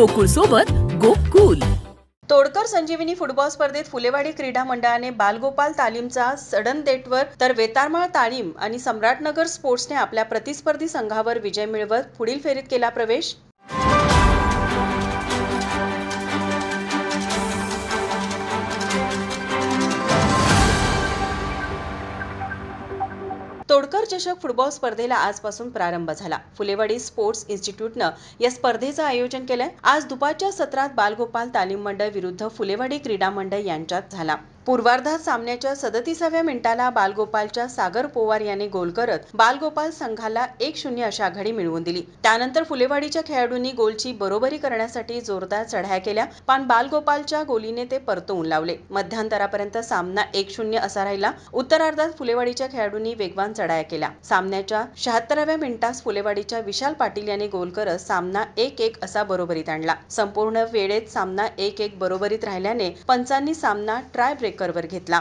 गोकुळ सोबत गोकुल। तोडकर संजीवनी फुटबॉल स्पर्धेत फुलेवाडी क्रीडा मंडळाने बालगोपाल तालीमचा सडन डेटवर तर वेतारमाळ तालीम आणि सम्राटनगर स्पोर्ट्सने आपल्या प्रतिस्पर्धी संघावर विजय मिळवत पुढील फेरीत केला प्रवेश। तोडकर चषक फुटबॉल स्पर्धेला आजपासून प्रारंभ झाला। फुलेवाडी स्पोर्ट्स इन्स्टिट्यूटनं या स्पर्धेचं आयोजन केलंय। आज दुपारच्या सत्रात बालगोपाल तालीम मंडळ विरुद्ध फुलेवाडी क्रीडा मंडळ यांच्यात झाला। पूर्वार्धात सामन्याच्या 37व्या मिनिटाला बालगोपालच्या सागर पोवार याने गोल करत बालगोपाल संघाला 1-0 अशी आघाडी मिळवून दिली। त्यानंतर फुलेवाडीच्या खेळाडूंनी गोलची बरोबरी करण्यासाठी जोरदार चढाया केल्या, पण बालगोपालच्या गोलीने ते परतवून लावले। मध्यांतरापर्यंत सामना 1-0 असा राहिला। उत्तरार्धात फुलेवाडीच्या खेळाडूंनी वेगवान चढाया केल्या। सामन्याच्या 76व्या मिनिटास फुलेवाडीच्या विशाल पाटील याने गोल करत सामना 1-1 असा बरोबरीत आणला। संपूर्ण वेळेत सामना 1-1 बरोबरीत राहिल्याने पंचांनी सामना ट्राय ब्रेकरवर घेतला।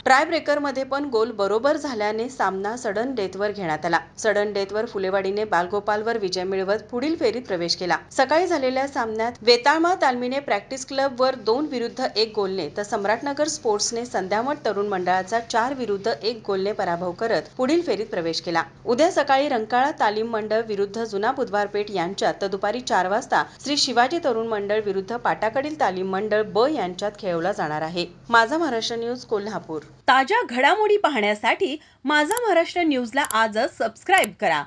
ट्राय ब्रेकरमध्ये पण गोल बरोबर झाल्याने सामना सडन डेथवर घेण्यात आला। सडन डेथवर फुलेवाडीने बालगोपालवर विजय मिळवत पुढील फेरीत प्रवेश केला। सकाळी झालेल्या सामन्यात वेताळमाळ तालमीने प्रॅक्टिस क्लबवर 2-1 गोलने तर सम्राटनगर स्पोर्ट्सने संध्यामठ तरुण मंडळाचा 4-1 गोलने पराभव करत पुढील फेरीत प्रवेश केला। उद्या सकाळी रंकाळा तालीम मंडळ विरुद्ध जुना बुधवारपेठ यांच्यात तर दुपारी 4 वाजता श्री शिवाजी तरुण मंडळ विरुद्ध पाटाकडील तालीम मंडळ ब यांच्यात खेळवला जाणार आहे। माझा महाराष्ट्र न्यूज कोल्हापूर। ताज्या घडामोडी पाहण्यासाठी माझा महाराष्ट्र न्यूजला आजच सबस्क्राईब करा।